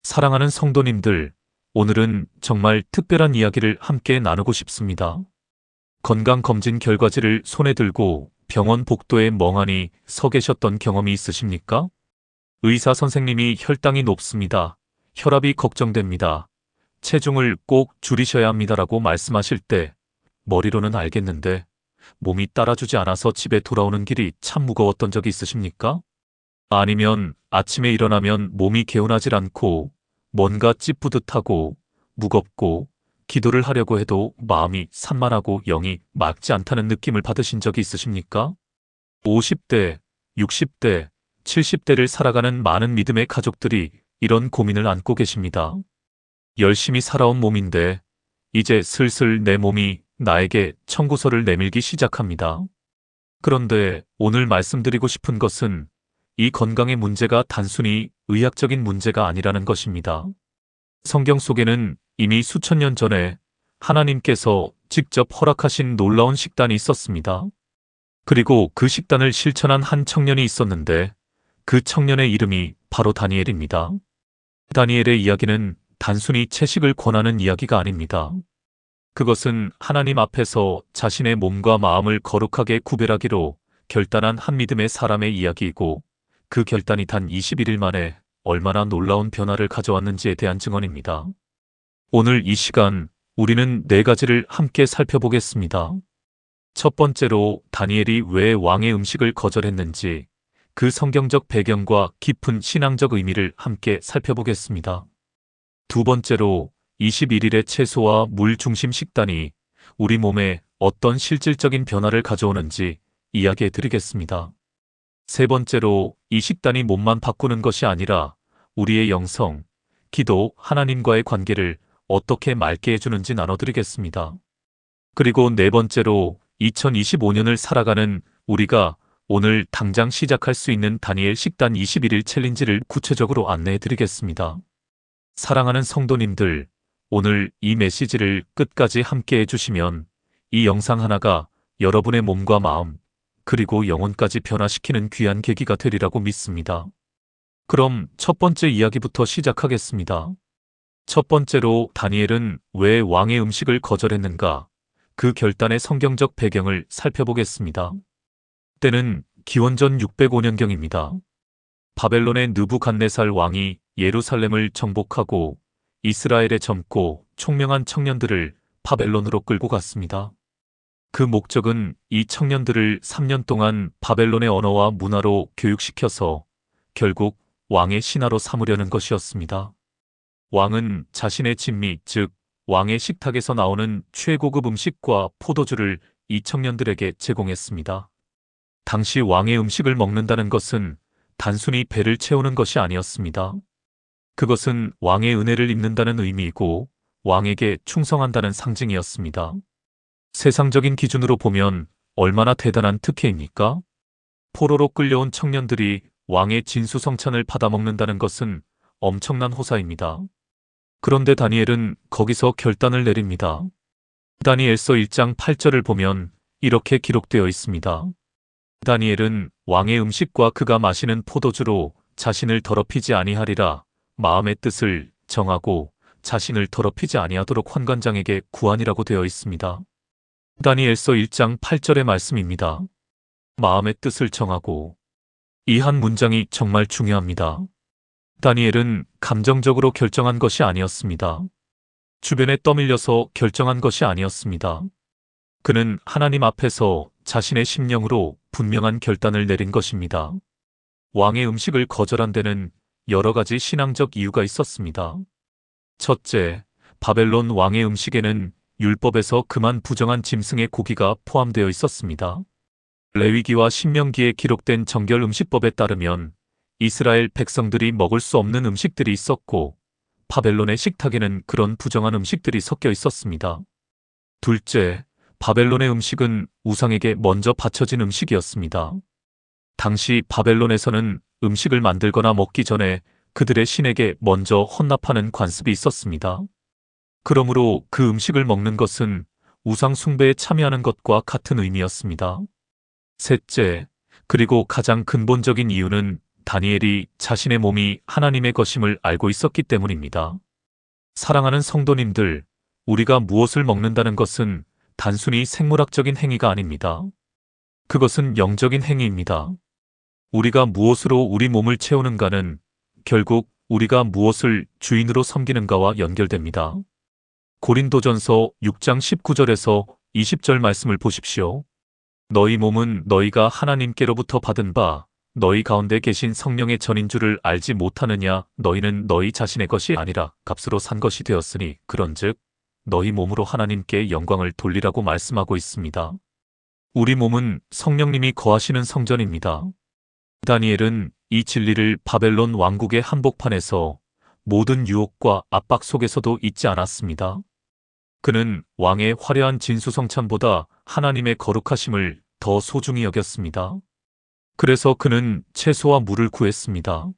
사랑하는 성도님들, 오늘은 정말 특별한 이야기를 함께 나누고 싶습니다. 건강검진 결과지를 손에 들고 병원 복도에 멍하니 서 계셨던 경험이 있으십니까? 의사 선생님이 혈당이 높습니다. 혈압이 걱정됩니다. 체중을 꼭 줄이셔야 합니다라고 말씀하실 때 머리로는 알겠는데 몸이 따라주지 않아서 집에 돌아오는 길이 참 무거웠던 적이 있으십니까? 아니면 아침에 일어나면 몸이 개운하질 않고 뭔가 찌뿌듯하고 무겁고 기도를 하려고 해도 마음이 산만하고 영이 맑지 않다는 느낌을 받으신 적이 있으십니까? 50대, 60대, 70대를 살아가는 많은 믿음의 가족들이 이런 고민을 안고 계십니다. 열심히 살아온 몸인데 이제 슬슬 내 몸이 나에게 청구서를 내밀기 시작합니다. 그런데 오늘 말씀드리고 싶은 것은 이 건강의 문제가 단순히 의학적인 문제가 아니라는 것입니다. 성경 속에는 이미 수천 년 전에 하나님께서 직접 허락하신 놀라운 식단이 있었습니다. 그리고 그 식단을 실천한 한 청년이 있었는데 그 청년의 이름이 바로 다니엘입니다. 다니엘의 이야기는 단순히 채식을 권하는 이야기가 아닙니다. 그것은 하나님 앞에서 자신의 몸과 마음을 거룩하게 구별하기로 결단한 한 믿음의 사람의 이야기이고 그 결단이 단 21일 만에 얼마나 놀라운 변화를 가져왔는지에 대한 증언입니다. 오늘 이 시간 우리는 4가지를 함께 살펴보겠습니다. 첫 번째로 다니엘이 왜 왕의 음식을 거절했는지 그 성경적 배경과 깊은 신앙적 의미를 함께 살펴보겠습니다. 두 번째로 21일의 채소와 물 중심 식단이 우리 몸에 어떤 실질적인 변화를 가져오는지 이야기해 드리겠습니다. 세 번째로 이 식단이 몸만 바꾸는 것이 아니라 우리의 영성, 기도, 하나님과의 관계를 어떻게 맑게 해주는지 나눠드리겠습니다. 그리고 네 번째로 2025년을 살아가는 우리가 오늘 당장 시작할 수 있는 다니엘 식단 21일 챌린지를 구체적으로 안내해 드리겠습니다. 사랑하는 성도님들, 오늘 이 메시지를 끝까지 함께 해주시면 이 영상 하나가 여러분의 몸과 마음, 그리고 영혼까지 변화시키는 귀한 계기가 되리라고 믿습니다. 그럼 첫 번째 이야기부터 시작하겠습니다. 첫 번째로 다니엘은 왜 왕의 음식을 거절했는가? 그 결단의 성경적 배경을 살펴보겠습니다. 때는 기원전 605년경입니다. 바벨론의 느부갓네살 왕이 예루살렘을 정복하고 이스라엘의 젊고 총명한 청년들을 바벨론으로 끌고 갔습니다. 그 목적은 이 청년들을 3년 동안 바벨론의 언어와 문화로 교육시켜서 결국 왕의 신하로 삼으려는 것이었습니다. 왕은 자신의 진미, 즉 왕의 식탁에서 나오는 최고급 음식과 포도주를 이 청년들에게 제공했습니다. 당시 왕의 음식을 먹는다는 것은 단순히 배를 채우는 것이 아니었습니다. 그것은 왕의 은혜를 입는다는 의미이고 왕에게 충성한다는 상징이었습니다. 세상적인 기준으로 보면 얼마나 대단한 특혜입니까? 포로로 끌려온 청년들이 왕의 진수성찬을 받아먹는다는 것은 엄청난 호사입니다. 그런데 다니엘은 거기서 결단을 내립니다. 다니엘서 1장 8절을 보면 이렇게 기록되어 있습니다. 다니엘은 왕의 음식과 그가 마시는 포도주로 자신을 더럽히지 아니하리라 마음의 뜻을 정하고 자신을 더럽히지 아니하도록 환관장에게 구하니라고 되어 있습니다. 다니엘서 1장 8절의 말씀입니다. 마음의 뜻을 정하고 이 한 문장이 정말 중요합니다. 다니엘은 감정적으로 결정한 것이 아니었습니다. 주변에 떠밀려서 결정한 것이 아니었습니다. 그는 하나님 앞에서 자신의 심령으로 분명한 결단을 내린 것입니다. 왕의 음식을 거절한 데는 여러 가지 신앙적 이유가 있었습니다. 첫째, 바벨론 왕의 음식에는 율법에서 금한 부정한 짐승의 고기가 포함되어 있었습니다. 레위기와 신명기에 기록된 정결 음식법에 따르면 이스라엘 백성들이 먹을 수 없는 음식들이 있었고 바벨론의 식탁에는 그런 부정한 음식들이 섞여 있었습니다. 둘째, 바벨론의 음식은 우상에게 먼저 바쳐진 음식이었습니다. 당시 바벨론에서는 음식을 만들거나 먹기 전에 그들의 신에게 먼저 헌납하는 관습이 있었습니다. 그러므로 그 음식을 먹는 것은 우상 숭배에 참여하는 것과 같은 의미였습니다. 셋째, 그리고 가장 근본적인 이유는 다니엘이 자신의 몸이 하나님의 것임을 알고 있었기 때문입니다. 사랑하는 성도님들, 우리가 무엇을 먹는다는 것은 단순히 생물학적인 행위가 아닙니다. 그것은 영적인 행위입니다. 우리가 무엇으로 우리 몸을 채우는가는 결국 우리가 무엇을 주인으로 섬기는가와 연결됩니다. 고린도전서 6장 19절에서 20절 말씀을 보십시오. 너희 몸은 너희가 하나님께로부터 받은 바 너희 가운데 계신 성령의 전인 줄을 알지 못하느냐. 너희는 너희 자신의 것이 아니라 값으로 산 것이 되었으니 그런즉 너희 몸으로 하나님께 영광을 돌리라고 말씀하고 있습니다. 우리 몸은 성령님이 거하시는 성전입니다. 다니엘은 이 진리를 바벨론 왕국의 한복판에서 모든 유혹과 압박 속에서도 잊지 않았습니다. 그는 왕의 화려한 진수성찬보다 하나님의 거룩하심을 더 소중히 여겼습니다. 그래서 그는 채소와 물을 구했습니다.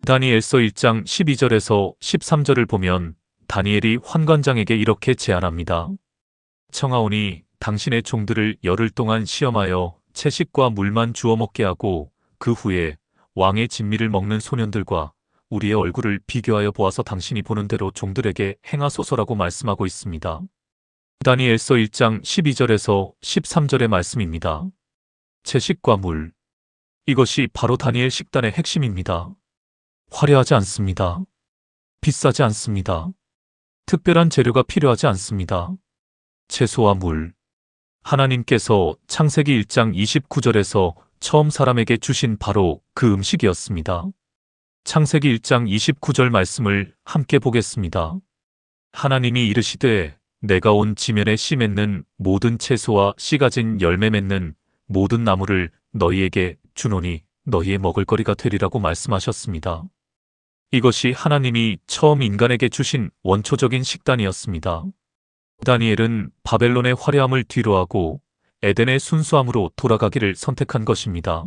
다니엘서 1장 12절에서 13절을 보면 다니엘이 환관장에게 이렇게 제안합니다. 청하오니 당신의 종들을 열흘 동안 시험하여 채식과 물만 주워 먹게 하고 그 후에 왕의 진미를 먹는 소년들과 우리의 얼굴을 비교하여 보아서 당신이 보는 대로 종들에게 행하소서라고 말씀하고 있습니다. 다니엘서 1장 12절에서 13절의 말씀입니다. 채식과 물. 이것이 바로 다니엘 식단의 핵심입니다. 화려하지 않습니다. 비싸지 않습니다. 특별한 재료가 필요하지 않습니다. 채소와 물. 하나님께서 창세기 1장 29절에서 처음 사람에게 주신 바로 그 음식이었습니다. 창세기 1장 29절 말씀을 함께 보겠습니다. 하나님이 이르시되 내가 온 지면에 씨 맺는 모든 채소와 씨 가진 열매 맺는 모든 나무를 너희에게 주노니 너희의 먹을거리가 되리라고 말씀하셨습니다. 이것이 하나님이 처음 인간에게 주신 원초적인 식단이었습니다. 다니엘은 바벨론의 화려함을 뒤로하고 에덴의 순수함으로 돌아가기를 선택한 것입니다.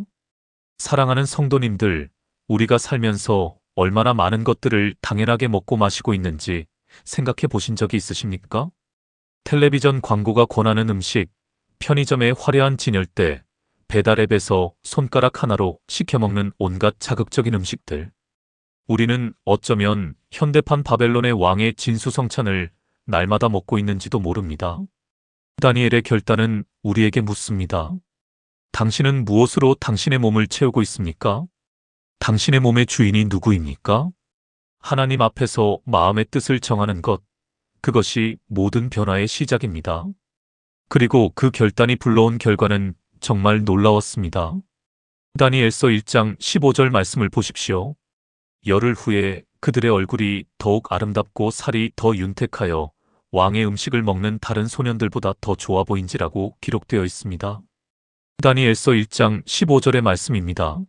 사랑하는 성도님들, 우리가 살면서 얼마나 많은 것들을 당연하게 먹고 마시고 있는지 생각해 보신 적이 있으십니까? 텔레비전 광고가 권하는 음식, 편의점의 화려한 진열대, 배달앱에서 손가락 하나로 시켜 먹는 온갖 자극적인 음식들. 우리는 어쩌면 현대판 바벨론의 왕의 진수성찬을 날마다 먹고 있는지도 모릅니다. 다니엘의 결단은 우리에게 묻습니다. 당신은 무엇으로 당신의 몸을 채우고 있습니까? 당신의 몸의 주인이 누구입니까? 하나님 앞에서 마음의 뜻을 정하는 것, 그것이 모든 변화의 시작입니다. 그리고 그 결단이 불러온 결과는 정말 놀라웠습니다. 다니엘서 1장 15절 말씀을 보십시오. 열흘 후에 그들의 얼굴이 더욱 아름답고 살이 더 윤택하여 왕의 음식을 먹는 다른 소년들보다 더 좋아 보인지라고 기록되어 있습니다. 다니엘서 1장 15절의 말씀입니다.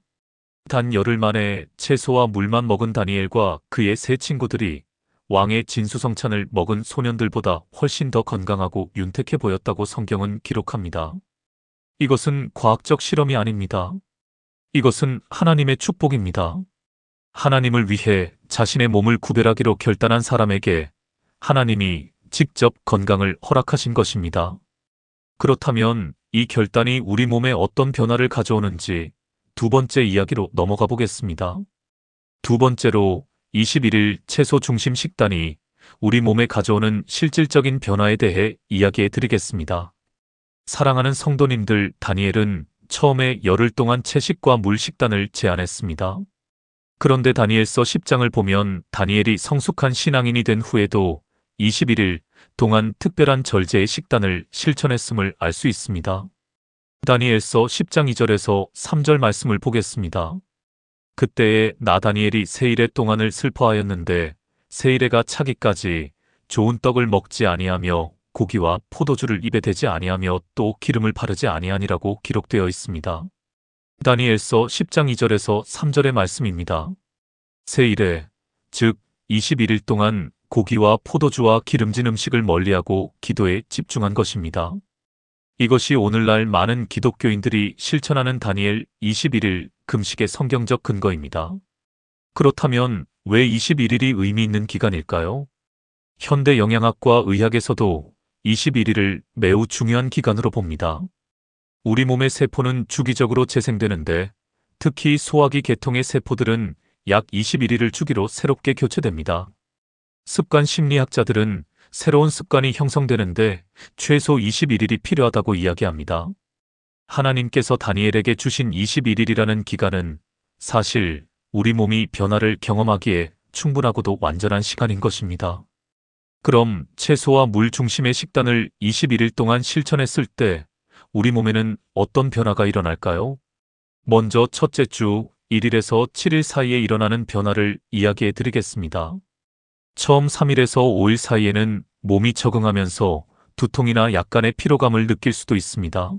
단 열흘 만에 채소와 물만 먹은 다니엘과 그의 세 친구들이 왕의 진수성찬을 먹은 소년들보다 훨씬 더 건강하고 윤택해 보였다고 성경은 기록합니다. 이것은 과학적 실험이 아닙니다. 이것은 하나님의 축복입니다. 하나님을 위해 자신의 몸을 구별하기로 결단한 사람에게 하나님이 직접 건강을 허락하신 것입니다. 그렇다면 이 결단이 우리 몸에 어떤 변화를 가져오는지 두 번째 이야기로 넘어가 보겠습니다. 두 번째로 21일 채소 중심 식단이 우리 몸에 가져오는 실질적인 변화에 대해 이야기해 드리겠습니다. 사랑하는 성도님들, 다니엘은 처음에 열흘 동안 채식과 물 식단을 제안했습니다. 그런데 다니엘서 10장을 보면 다니엘이 성숙한 신앙인이 된 후에도 21일 동안 특별한 절제의 식단을 실천했음을 알 수 있습니다. 다니엘서 10장 2절에서 3절 말씀을 보겠습니다. 그때에 나 다니엘이 세일의 동안을 슬퍼하였는데 세일해가 차기까지 좋은 떡을 먹지 아니하며 고기와 포도주를 입에 대지 아니하며 또 기름을 바르지 아니하니라고 기록되어 있습니다. 다니엘서 10장 2절에서 3절의 말씀입니다. 세일에, 즉 21일 동안 고기와 포도주와 기름진 음식을 멀리하고 기도에 집중한 것입니다. 이것이 오늘날 많은 기독교인들이 실천하는 다니엘 21일 금식의 성경적 근거입니다. 그렇다면 왜 21일이 의미 있는 기간일까요? 현대 영양학과 의학에서도 21일을 매우 중요한 기간으로 봅니다. 우리 몸의 세포는 주기적으로 재생되는데 특히 소화기 계통의 세포들은 약 21일을 주기로 새롭게 교체됩니다. 습관 심리학자들은 새로운 습관이 형성되는데 최소 21일이 필요하다고 이야기합니다. 하나님께서 다니엘에게 주신 21일이라는 기간은 사실 우리 몸이 변화를 경험하기에 충분하고도 완전한 시간인 것입니다. 그럼 채소와 물 중심의 식단을 21일 동안 실천했을 때 우리 몸에는 어떤 변화가 일어날까요? 먼저 첫째 주 1일에서 7일 사이에 일어나는 변화를 이야기해 드리겠습니다. 처음 3일에서 5일 사이에는 몸이 적응하면서 두통이나 약간의 피로감을 느낄 수도 있습니다.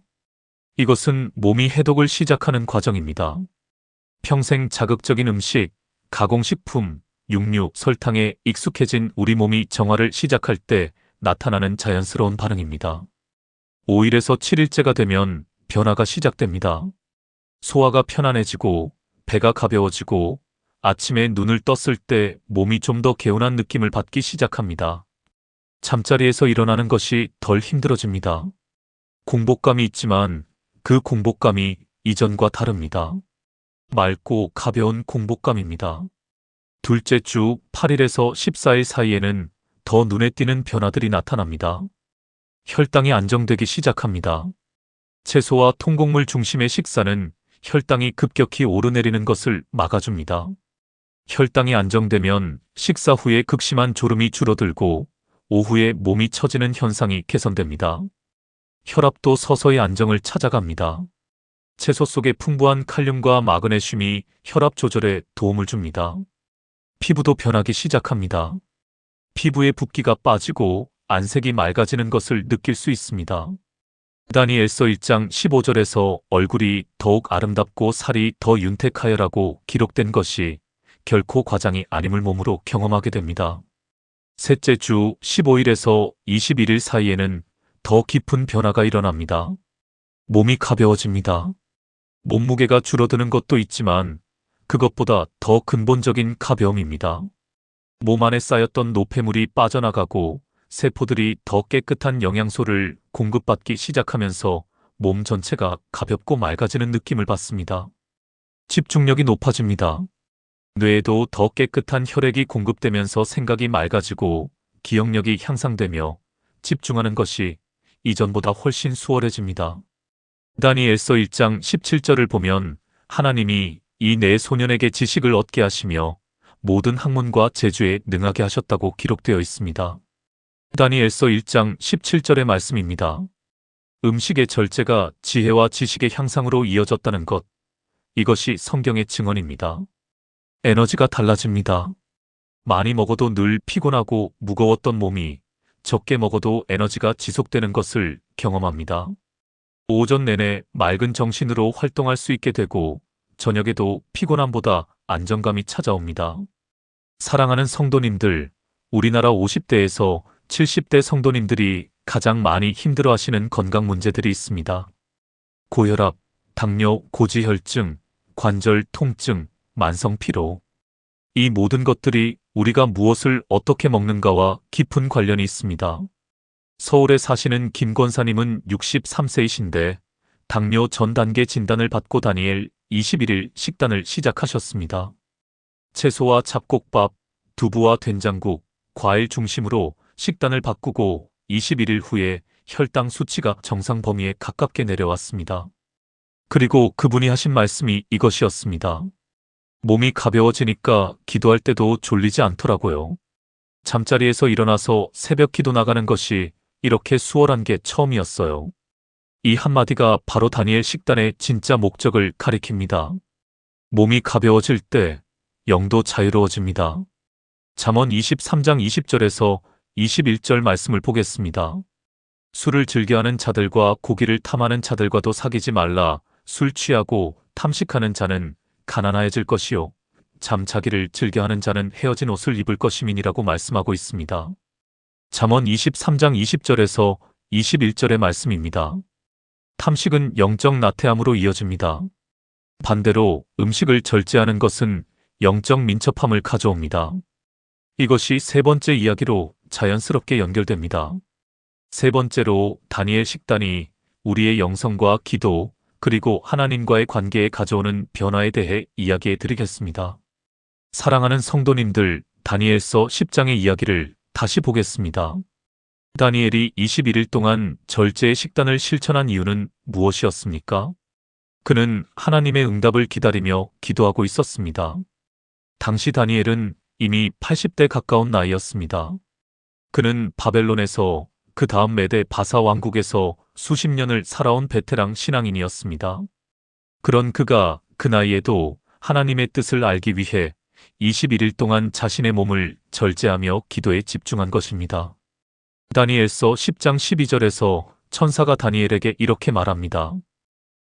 이것은 몸이 해독을 시작하는 과정입니다. 평생 자극적인 음식, 가공식품, 육류, 설탕에 익숙해진 우리 몸이 정화를 시작할 때 나타나는 자연스러운 반응입니다. 5일에서 7일째가 되면 변화가 시작됩니다. 소화가 편안해지고 배가 가벼워지고 아침에 눈을 떴을 때 몸이 좀 더 개운한 느낌을 받기 시작합니다. 잠자리에서 일어나는 것이 덜 힘들어집니다. 공복감이 있지만 그 공복감이 이전과 다릅니다. 맑고 가벼운 공복감입니다. 둘째 주 8일에서 14일 사이에는 더 눈에 띄는 변화들이 나타납니다. 혈당이 안정되기 시작합니다. 채소와 통곡물 중심의 식사는 혈당이 급격히 오르내리는 것을 막아줍니다. 혈당이 안정되면 식사 후에 극심한 졸음이 줄어들고 오후에 몸이 처지는 현상이 개선됩니다. 혈압도 서서히 안정을 찾아갑니다. 채소 속의 풍부한 칼륨과 마그네슘이 혈압 조절에 도움을 줍니다. 피부도 변하기 시작합니다. 피부의 붓기가 빠지고 안색이 맑아지는 것을 느낄 수 있습니다. 다니엘서 1장 15절에서 얼굴이 더욱 아름답고 살이 더 윤택하여라고 기록된 것이 결코 과장이 아님을 몸으로 경험하게 됩니다. 셋째 주 15일에서 21일 사이에는 더 깊은 변화가 일어납니다. 몸이 가벼워집니다. 몸무게가 줄어드는 것도 있지만 그것보다 더 근본적인 가벼움입니다. 몸 안에 쌓였던 노폐물이 빠져나가고 세포들이 더 깨끗한 영양소를 공급받기 시작하면서 몸 전체가 가볍고 맑아지는 느낌을 받습니다. 집중력이 높아집니다. 뇌에도 더 깨끗한 혈액이 공급되면서 생각이 맑아지고 기억력이 향상되며 집중하는 것이 이전보다 훨씬 수월해집니다. 다니엘서 1장 17절을 보면 하나님이 이 네 소년에게 지식을 얻게 하시며 모든 학문과 재주에 능하게 하셨다고 기록되어 있습니다. 다니엘서 1장 17절의 말씀입니다. 음식의 절제가 지혜와 지식의 향상으로 이어졌다는 것, 이것이 성경의 증언입니다. 에너지가 달라집니다. 많이 먹어도 늘 피곤하고 무거웠던 몸이 적게 먹어도 에너지가 지속되는 것을 경험합니다. 오전 내내 맑은 정신으로 활동할 수 있게 되고 저녁에도 피곤함보다 안정감이 찾아옵니다. 사랑하는 성도님들, 우리나라 50대에서 70대 성도님들이 가장 많이 힘들어하시는 건강 문제들이 있습니다. 고혈압, 당뇨, 고지혈증, 관절 통증, 만성 피로. 이 모든 것들이 우리가 무엇을 어떻게 먹는가와 깊은 관련이 있습니다. 서울에 사시는 김 권사님은 63세이신데 당뇨 전 단계 진단을 받고 다니엘 21일 식단을 시작하셨습니다. 채소와 잡곡밥, 두부와 된장국, 과일 중심으로 식단을 바꾸고 21일 후에 혈당 수치가 정상 범위에 가깝게 내려왔습니다. 그리고 그분이 하신 말씀이 이것이었습니다. 몸이 가벼워지니까 기도할 때도 졸리지 않더라고요. 잠자리에서 일어나서 새벽 기도 나가는 것이 이렇게 수월한 게 처음이었어요. 이 한마디가 바로 다니엘 식단의 진짜 목적을 가리킵니다. 몸이 가벼워질 때 영도 자유로워집니다. 잠언 23장 20절에서 21절 말씀을 보겠습니다. 술을 즐겨하는 자들과 고기를 탐하는 자들과도 사귀지 말라. 술 취하고 탐식하는 자는 가난해질 것이요 잠자기를 즐겨하는 자는 헤어진 옷을 입을 것임이니라고 말씀하고 있습니다. 잠언 23장 20절에서 21절의 말씀입니다. 탐식은 영적 나태함으로 이어집니다. 반대로 음식을 절제하는 것은 영적 민첩함을 가져옵니다. 이것이 세 번째 이야기로 자연스럽게 연결됩니다. 세 번째로 다니엘 식단이 우리의 영성과 기도, 그리고 하나님과의 관계에 가져오는 변화에 대해 이야기해 드리겠습니다. 사랑하는 성도님들, 다니엘서 10장의 이야기를 다시 보겠습니다. 다니엘이 21일 동안 절제의 식단을 실천한 이유는 무엇이었습니까? 그는 하나님의 응답을 기다리며 기도하고 있었습니다. 당시 다니엘은 이미 80대 가까운 나이였습니다. 그는 바벨론에서 그 다음 메데 바사 왕국에서 수십 년을 살아온 베테랑 신앙인이었습니다. 그런 그가 그 나이에도 하나님의 뜻을 알기 위해 21일 동안 자신의 몸을 절제하며 기도에 집중한 것입니다. 다니엘서 10장 12절에서 천사가 다니엘에게 이렇게 말합니다.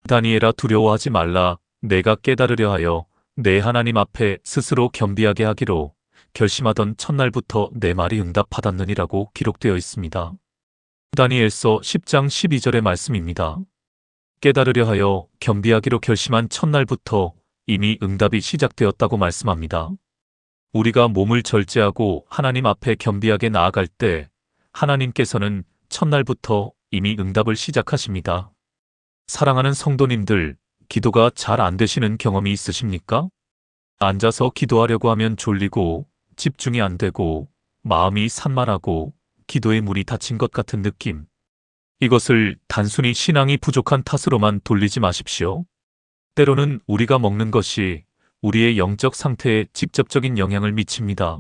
다니엘아, 두려워하지 말라. 내가 깨달으려 하여 내 하나님 앞에 스스로 겸비하게 하기로 결심하던 첫날부터 내 말이 응답받았느니라고 기록되어 있습니다. 다니엘서 10장 12절의 말씀입니다. 깨달으려 하여 겸비하기로 결심한 첫날부터 이미 응답이 시작되었다고 말씀합니다. 우리가 몸을 절제하고 하나님 앞에 겸비하게 나아갈 때 하나님께서는 첫날부터 이미 응답을 시작하십니다. 사랑하는 성도님들, 기도가 잘 안 되시는 경험이 있으십니까? 앉아서 기도하려고 하면 졸리고 집중이 안 되고 마음이 산만하고 기도의 문이 닫힌 것 같은 느낌. 이것을 단순히 신앙이 부족한 탓으로만 돌리지 마십시오. 때로는 우리가 먹는 것이 우리의 영적 상태에 직접적인 영향을 미칩니다.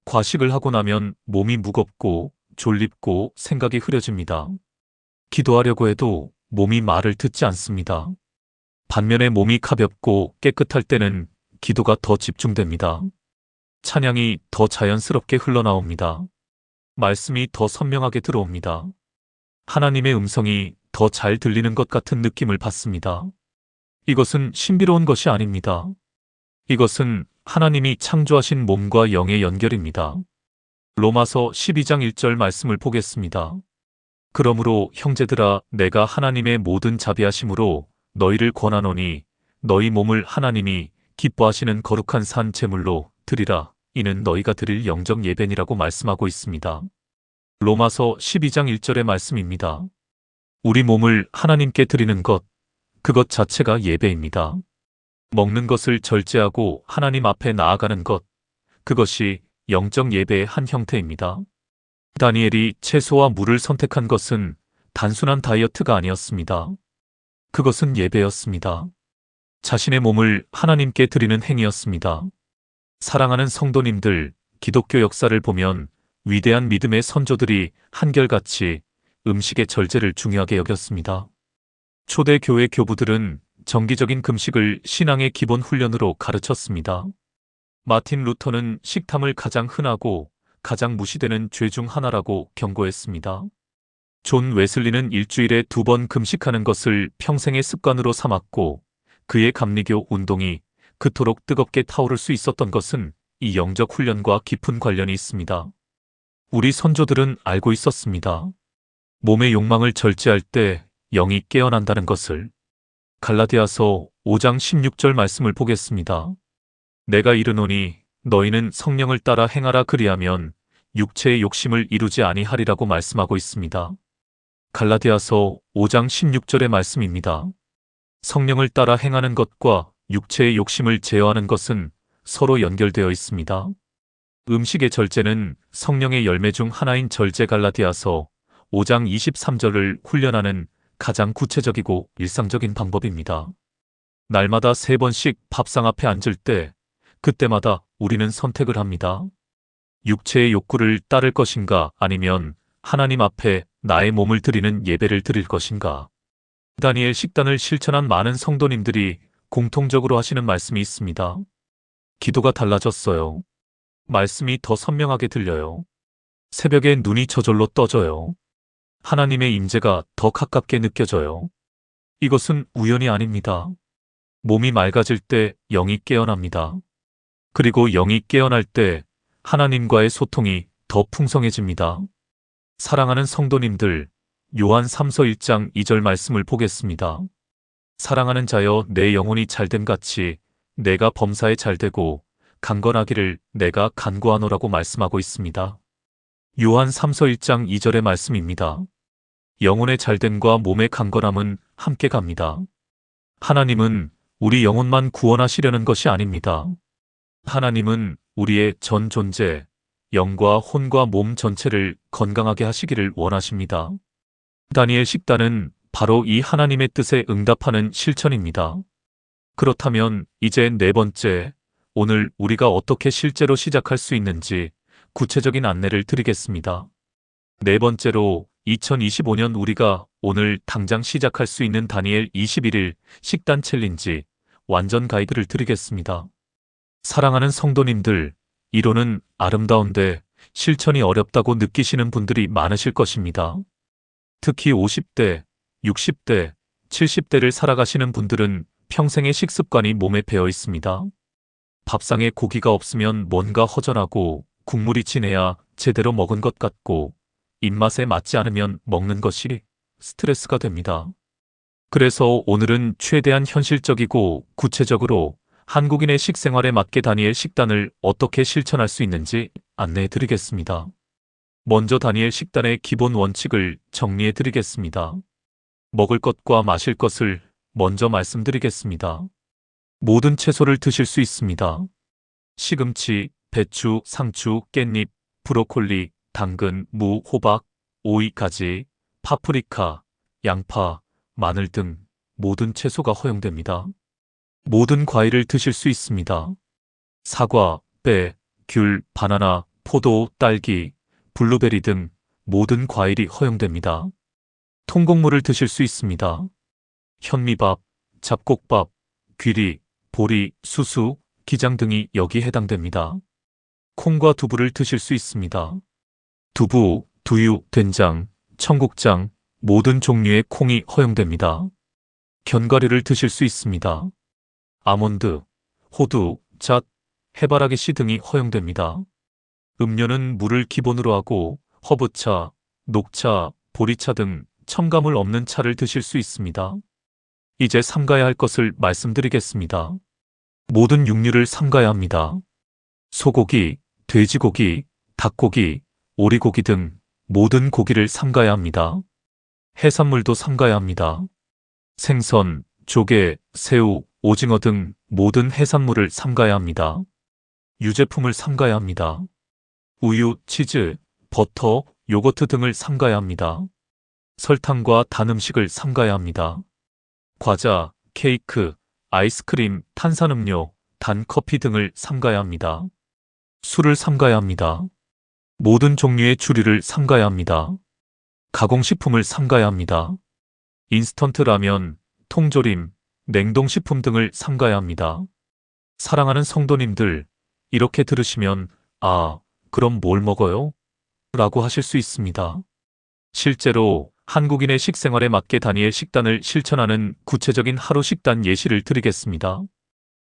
과식을 하고 나면 몸이 무겁고 졸립고 생각이 흐려집니다. 기도하려고 해도 몸이 말을 듣지 않습니다. 반면에 몸이 가볍고 깨끗할 때는 기도가 더 집중됩니다. 찬양이 더 자연스럽게 흘러나옵니다. 말씀이 더 선명하게 들어옵니다. 하나님의 음성이 더 잘 들리는 것 같은 느낌을 받습니다. 이것은 신비로운 것이 아닙니다. 이것은 하나님이 창조하신 몸과 영의 연결입니다. 로마서 12장 1절 말씀을 보겠습니다. 그러므로 형제들아, 내가 하나님의 모든 자비하심으로 너희를 권하노니 너희 몸을 하나님이 기뻐하시는 거룩한 산 제물로 드리라. 이는 너희가 드릴 영적 예배니라고 말씀하고 있습니다. 로마서 12장 1절의 말씀입니다. 우리 몸을 하나님께 드리는 것, 그것 자체가 예배입니다. 먹는 것을 절제하고 하나님 앞에 나아가는 것, 그것이 영적 예배의 한 형태입니다. 다니엘이 채소와 물을 선택한 것은 단순한 다이어트가 아니었습니다. 그것은 예배였습니다. 자신의 몸을 하나님께 드리는 행위였습니다. 사랑하는 성도님들, 기독교 역사를 보면 위대한 믿음의 선조들이 한결같이 음식의 절제를 중요하게 여겼습니다. 초대 교회 교부들은 정기적인 금식을 신앙의 기본 훈련으로 가르쳤습니다. 마틴 루터는 식탐을 가장 흔하고 가장 무시되는 죄 중 하나라고 경고했습니다. 존 웨슬리는 일주일에 2번 금식하는 것을 평생의 습관으로 삼았고, 그의 감리교 운동이 그토록 뜨겁게 타오를 수 있었던 것은 이 영적 훈련과 깊은 관련이 있습니다. 우리 선조들은 알고 있었습니다. 몸의 욕망을 절제할 때 영이 깨어난다는 것을. 갈라디아서 5장 16절 말씀을 보겠습니다. 내가 이르노니 너희는 성령을 따라 행하라, 그리하면 육체의 욕심을 이루지 아니하리라고 말씀하고 있습니다. 갈라디아서 5장 16절의 말씀입니다. 성령을 따라 행하는 것과 육체의 욕심을 제어하는 것은 서로 연결되어 있습니다. 음식의 절제는 성령의 열매 중 하나인 절제, 갈라디아서 5장 23절을 훈련하는 가장 구체적이고 일상적인 방법입니다. 날마다 3번씩 밥상 앞에 앉을 때 그때마다 우리는 선택을 합니다. 육체의 욕구를 따를 것인가, 아니면 하나님 앞에 나의 몸을 드리는 예배를 드릴 것인가. 다니엘 식단을 실천한 많은 성도님들이 공통적으로 하시는 말씀이 있습니다. 기도가 달라졌어요. 말씀이 더 선명하게 들려요. 새벽에 눈이 저절로 떠져요. 하나님의 임재가 더 가깝게 느껴져요. 이것은 우연이 아닙니다. 몸이 맑아질 때 영이 깨어납니다. 그리고 영이 깨어날 때 하나님과의 소통이 더 풍성해집니다. 사랑하는 성도님들, 요한 3서 1장 2절 말씀을 보겠습니다. 사랑하는 자여, 내 영혼이 잘됨 같이 내가 범사에 잘되고 강건하기를 내가 간구하노라고 말씀하고 있습니다. 요한 3서 1장 2절의 말씀입니다. 영혼의 잘됨과 몸의 강건함은 함께 갑니다. 하나님은 우리 영혼만 구원하시려는 것이 아닙니다. 하나님은 우리의 전 존재, 영과 혼과 몸 전체를 건강하게 하시기를 원하십니다. 다니엘 식단은 바로 이 하나님의 뜻에 응답하는 실천입니다. 그렇다면 이제 네 번째, 오늘 우리가 어떻게 실제로 시작할 수 있는지 구체적인 안내를 드리겠습니다. 네 번째로 2025년 우리가 오늘 당장 시작할 수 있는 다니엘 21일 식단 챌린지 완전 가이드를 드리겠습니다. 사랑하는 성도님들, 이론은 아름다운데 실천이 어렵다고 느끼시는 분들이 많으실 것입니다. 특히 50대, 60대, 70대를 살아가시는 분들은 평생의 식습관이 몸에 배어 있습니다. 밥상에 고기가 없으면 뭔가 허전하고 국물이 진해야 제대로 먹은 것 같고 입맛에 맞지 않으면 먹는 것이 스트레스가 됩니다. 그래서 오늘은 최대한 현실적이고 구체적으로 한국인의 식생활에 맞게 다니엘 식단을 어떻게 실천할 수 있는지 안내해 드리겠습니다. 먼저 다니엘 식단의 기본 원칙을 정리해 드리겠습니다. 먹을 것과 마실 것을 먼저 말씀드리겠습니다. 모든 채소를 드실 수 있습니다. 시금치, 배추, 상추, 깻잎, 브로콜리, 당근, 무, 호박, 오이, 가지, 파프리카, 양파, 마늘 등 모든 채소가 허용됩니다. 모든 과일을 드실 수 있습니다. 사과, 배, 귤, 바나나, 포도, 딸기, 블루베리 등 모든 과일이 허용됩니다. 통곡물을 드실 수 있습니다. 현미밥, 잡곡밥, 귀리, 보리, 수수, 기장 등이 여기 해당됩니다. 콩과 두부를 드실 수 있습니다. 두부, 두유, 된장, 청국장, 모든 종류의 콩이 허용됩니다. 견과류를 드실 수 있습니다. 아몬드, 호두, 잣, 해바라기 씨 등이 허용됩니다. 음료는 물을 기본으로 하고 허브차, 녹차, 보리차 등 첨가물 없는 차를 드실 수 있습니다. 이제 삼가야 할 것을 말씀드리겠습니다. 모든 육류를 삼가야 합니다. 소고기, 돼지고기, 닭고기, 오리고기 등 모든 고기를 삼가야 합니다. 해산물도 삼가야 합니다. 생선, 조개, 새우, 오징어 등 모든 해산물을 삼가야 합니다. 유제품을 삼가야 합니다. 우유, 치즈, 버터, 요거트 등을 삼가야 합니다. 설탕과 단 음식을 삼가야 합니다. 과자, 케이크, 아이스크림, 탄산음료, 단 커피 등을 삼가야 합니다. 술을 삼가야 합니다. 모든 종류의 주류를 삼가야 합니다. 가공식품을 삼가야 합니다. 인스턴트 라면, 통조림, 냉동식품 등을 삼가야 합니다. 사랑하는 성도님들, 이렇게 들으시면 아, 그럼 뭘 먹어요? 라고 하실 수 있습니다. 실제로 한국인의 식생활에 맞게 다니엘 식단을 실천하는 구체적인 하루 식단 예시를 드리겠습니다.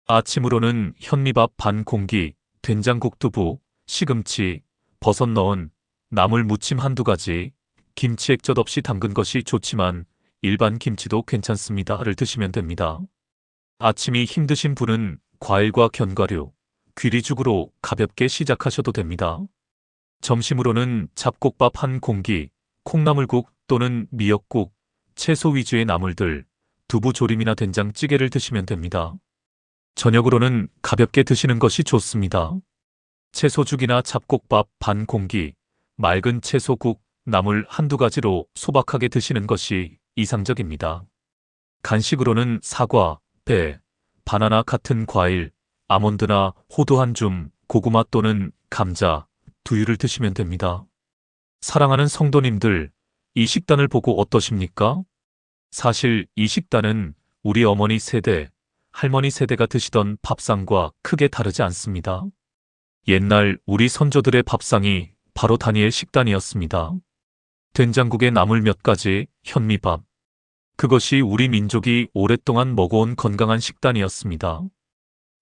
아침으로는 현미밥 반 공기, 된장국 두부, 시금치, 버섯 넣은 나물 무침 한두 가지, 김치 액젓 없이 담근 것이 좋지만 일반 김치도 괜찮습니다를 드시면 됩니다. 아침이 힘드신 분은 과일과 견과류, 귀리죽으로 가볍게 시작하셔도 됩니다. 점심으로는 잡곡밥 한 공기, 콩나물국 또는 미역국, 채소 위주의 나물들, 두부조림이나 된장찌개를 드시면 됩니다. 저녁으로는 가볍게 드시는 것이 좋습니다. 채소죽이나 잡곡밥 반 공기, 맑은 채소국, 나물 한두 가지로 소박하게 드시는 것이 이상적입니다. 간식으로는 사과, 배, 바나나 같은 과일, 아몬드나 호두 한 줌, 고구마 또는 감자, 두유를 드시면 됩니다. 사랑하는 성도님들, 이 식단을 보고 어떠십니까? 사실 이 식단은 우리 어머니 세대, 할머니 세대가 드시던 밥상과 크게 다르지 않습니다. 옛날 우리 선조들의 밥상이 바로 다니엘 식단이었습니다. 된장국에 나물 몇 가지, 현미밥. 그것이 우리 민족이 오랫동안 먹어온 건강한 식단이었습니다.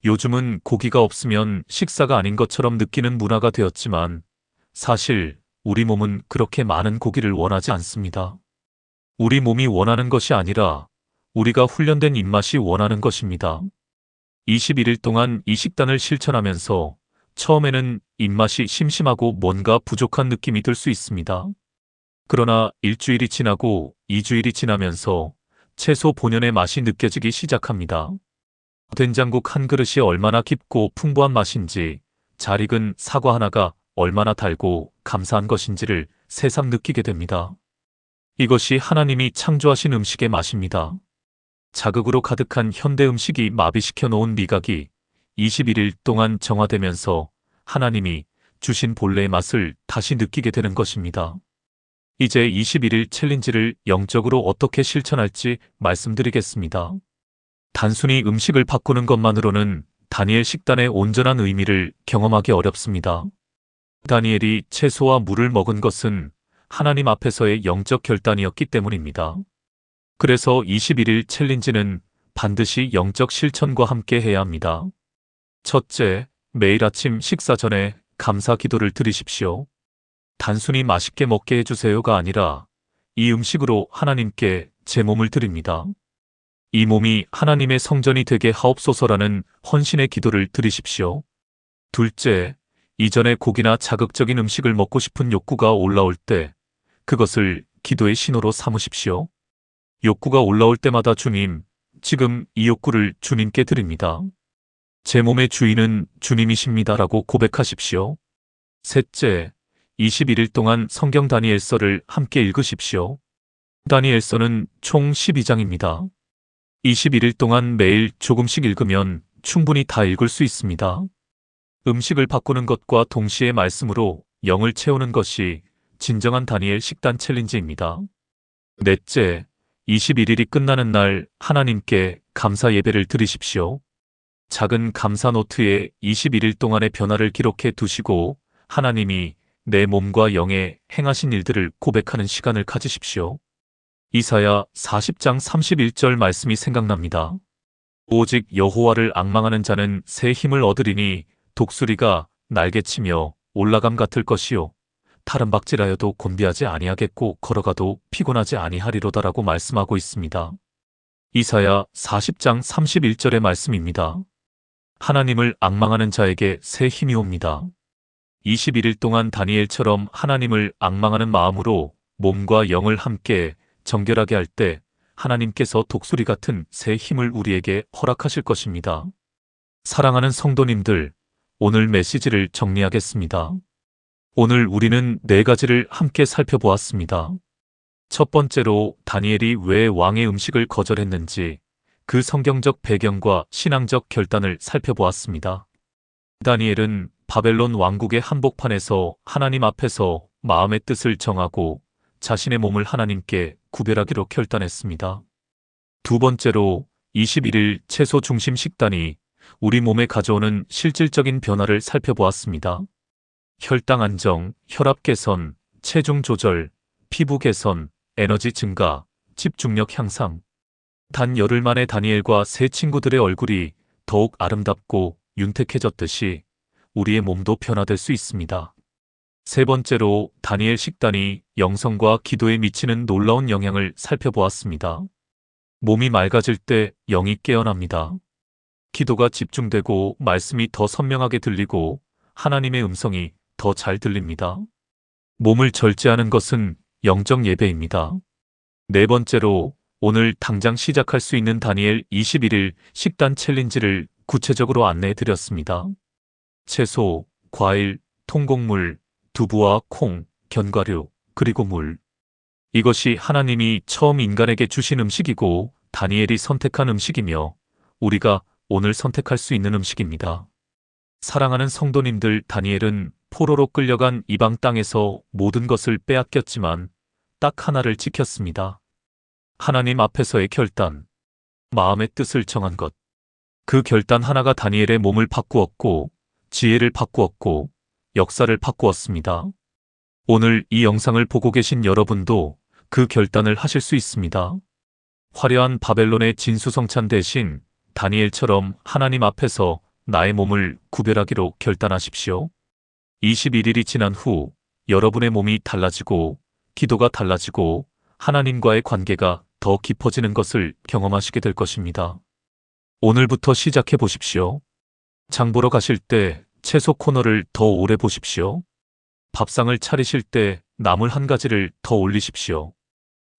요즘은 고기가 없으면 식사가 아닌 것처럼 느끼는 문화가 되었지만 사실 우리 몸은 그렇게 많은 고기를 원하지 않습니다. 우리 몸이 원하는 것이 아니라 우리가 훈련된 입맛이 원하는 것입니다. 21일 동안 이 식단을 실천하면서 처음에는 입맛이 심심하고 뭔가 부족한 느낌이 들 수 있습니다. 그러나 일주일이 지나고 2주일이 지나면서 채소 본연의 맛이 느껴지기 시작합니다. 된장국 한 그릇이 얼마나 깊고 풍부한 맛인지, 잘 익은 사과 하나가 얼마나 달고 감사한 것인지를 새삼 느끼게 됩니다. 이것이 하나님이 창조하신 음식의 맛입니다. 자극으로 가득한 현대 음식이 마비시켜 놓은 미각이 21일 동안 정화되면서 하나님이 주신 본래의 맛을 다시 느끼게 되는 것입니다. 이제 21일 챌린지를 영적으로 어떻게 실천할지 말씀드리겠습니다. 단순히 음식을 바꾸는 것만으로는 다니엘 식단의 온전한 의미를 경험하기 어렵습니다. 다니엘이 채소와 물을 먹은 것은 하나님 앞에서의 영적 결단이었기 때문입니다. 그래서 21일 챌린지는 반드시 영적 실천과 함께 해야 합니다. 첫째, 매일 아침 식사 전에 감사 기도를 드리십시오. 단순히 맛있게 먹게 해주세요가 아니라 이 음식으로 하나님께 제 몸을 드립니다. 이 몸이 하나님의 성전이 되게 하옵소서라는 헌신의 기도를 드리십시오. 둘째, 이전에 고기나 자극적인 음식을 먹고 싶은 욕구가 올라올 때 그것을 기도의 신호로 삼으십시오. 욕구가 올라올 때마다 주님, 지금 이 욕구를 주님께 드립니다. 제 몸의 주인은 주님이십니다라고 고백하십시오. 셋째, 21일 동안 성경 다니엘서를 함께 읽으십시오. 다니엘서는 총 12장입니다. 21일 동안 매일 조금씩 읽으면 충분히 다 읽을 수 있습니다. 음식을 바꾸는 것과 동시에 말씀으로 영을 채우는 것이 진정한 다니엘 식단 챌린지입니다. 넷째, 21일이 끝나는 날 하나님께 감사 예배를 드리십시오. 작은 감사 노트에 21일 동안의 변화를 기록해 두시고 하나님이 내 몸과 영에 행하신 일들을 고백하는 시간을 가지십시오. 이사야 40장 31절 말씀이 생각납니다. 오직 여호와를 앙망하는 자는 새 힘을 얻으리니 독수리가 날개치며 올라감 같을 것이요 다른 박질하여도 곤비하지 아니하겠고 걸어가도 피곤하지 아니하리로다라고 말씀하고 있습니다. 이사야 40장 31절의 말씀입니다. 하나님을 앙망하는 자에게 새 힘이 옵니다. 21일 동안 다니엘처럼 하나님을 앙망하는 마음으로 몸과 영을 함께 정결하게 할 때 하나님께서 독수리 같은 새 힘을 우리에게 허락하실 것입니다. 사랑하는 성도님들, 오늘 메시지를 정리하겠습니다. 오늘 우리는 4가지를 함께 살펴보았습니다. 첫 번째로 다니엘이 왜 왕의 음식을 거절했는지 그 성경적 배경과 신앙적 결단을 살펴보았습니다. 다니엘은 바벨론 왕국의 한복판에서 하나님 앞에서 마음의 뜻을 정하고 자신의 몸을 하나님께 구별하기로 결단했습니다. 두 번째로 21일 채소 중심 식단이 우리 몸에 가져오는 실질적인 변화를 살펴보았습니다. 혈당 안정, 혈압 개선, 체중 조절, 피부 개선, 에너지 증가, 집중력 향상. 단 열흘 만에 다니엘과 세 친구들의 얼굴이 더욱 아름답고 윤택해졌듯이 우리의 몸도 변화될 수 있습니다. 세 번째로 다니엘 식단이 영성과 기도에 미치는 놀라운 영향을 살펴보았습니다. 몸이 맑아질 때 영이 깨어납니다. 기도가 집중되고 말씀이 더 선명하게 들리고 하나님의 음성이 더 잘 들립니다. 몸을 절제하는 것은 영적 예배입니다. 네 번째로 오늘 당장 시작할 수 있는 다니엘 21일 식단 챌린지를 구체적으로 안내해 드렸습니다. 채소, 과일, 통곡물, 두부와 콩, 견과류, 그리고 물. 이것이 하나님이 처음 인간에게 주신 음식이고 다니엘이 선택한 음식이며 우리가 오늘 선택할 수 있는 음식입니다. 사랑하는 성도님들, 다니엘은 포로로 끌려간 이방 땅에서 모든 것을 빼앗겼지만 딱 하나를 지켰습니다. 하나님 앞에서의 결단, 마음의 뜻을 정한 것. 그 결단 하나가 다니엘의 몸을 바꾸었고 지혜를 바꾸었고 역사를 바꾸었습니다. 오늘 이 영상을 보고 계신 여러분도 그 결단을 하실 수 있습니다. 화려한 바벨론의 진수성찬 대신 다니엘처럼 하나님 앞에서 나의 몸을 구별하기로 결단하십시오. 21일이 지난 후 여러분의 몸이 달라지고 기도가 달라지고 하나님과의 관계가 더 깊어지는 것을 경험하시게 될 것입니다. 오늘부터 시작해 보십시오. 장 보러 가실 때 채소 코너를 더 오래 보십시오. 밥상을 차리실 때 나물 한 가지를 더 올리십시오.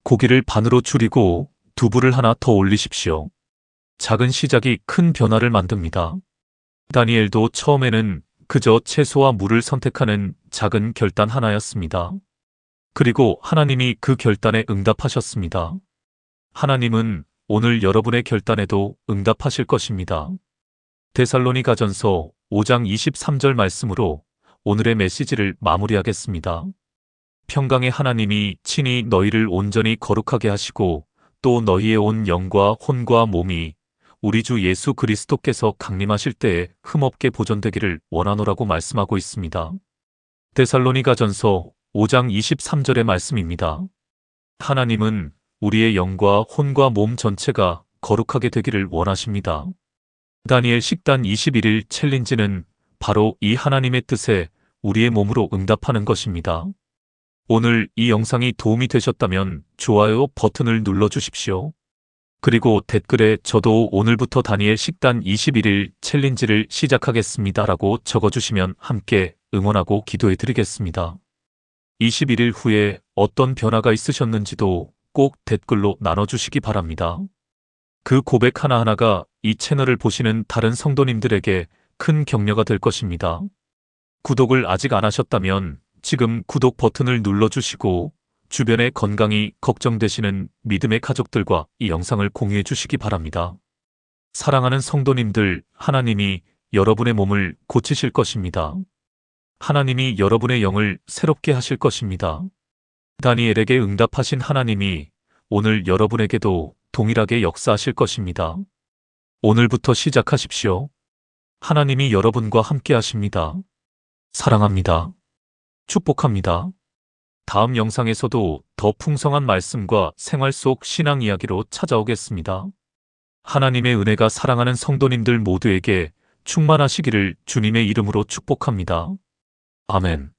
고기를 반으로 줄이고 두부를 하나 더 올리십시오. 작은 시작이 큰 변화를 만듭니다. 다니엘도 처음에는 그저 채소와 물을 선택하는 작은 결단 하나였습니다. 그리고 하나님이 그 결단에 응답하셨습니다. 하나님은 오늘 여러분의 결단에도 응답하실 것입니다. 데살로니가전서 5장 23절 말씀으로 오늘의 메시지를 마무리하겠습니다. 평강의 하나님이 친히 너희를 온전히 거룩하게 하시고 또 너희의 온 영과 혼과 몸이 우리 주 예수 그리스도께서 강림하실 때에 흠없게 보존되기를 원하노라고 말씀하고 있습니다. 데살로니가전서 5장 23절의 말씀입니다. 하나님은 우리의 영과 혼과 몸 전체가 거룩하게 되기를 원하십니다. 다니엘 식단 21일 챌린지는 바로 이 하나님의 뜻에 우리의 몸으로 응답하는 것입니다. 오늘 이 영상이 도움이 되셨다면 좋아요 버튼을 눌러주십시오. 그리고 댓글에 저도 오늘부터 다니엘 식단 21일 챌린지를 시작하겠습니다 라고 적어주시면 함께 응원하고 기도해 드리겠습니다. 21일 후에 어떤 변화가 있으셨는지도 꼭 댓글로 나눠주시기 바랍니다. 그 고백 하나하나가 이 채널을 보시는 다른 성도님들에게 큰 격려가 될 것입니다. 구독을 아직 안 하셨다면 지금 구독 버튼을 눌러주시고 주변의 건강이 걱정되시는 믿음의 가족들과 이 영상을 공유해 주시기 바랍니다. 사랑하는 성도님들, 하나님이 여러분의 몸을 고치실 것입니다. 하나님이 여러분의 영을 새롭게 하실 것입니다. 다니엘에게 응답하신 하나님이 오늘 여러분에게도 동일하게 역사하실 것입니다. 오늘부터 시작하십시오. 하나님이 여러분과 함께 하십니다. 사랑합니다. 축복합니다. 다음 영상에서도 더 풍성한 말씀과 생활 속 신앙 이야기로 찾아오겠습니다. 하나님의 은혜가 사랑하는 성도님들 모두에게 충만하시기를 주님의 이름으로 축복합니다. 아멘.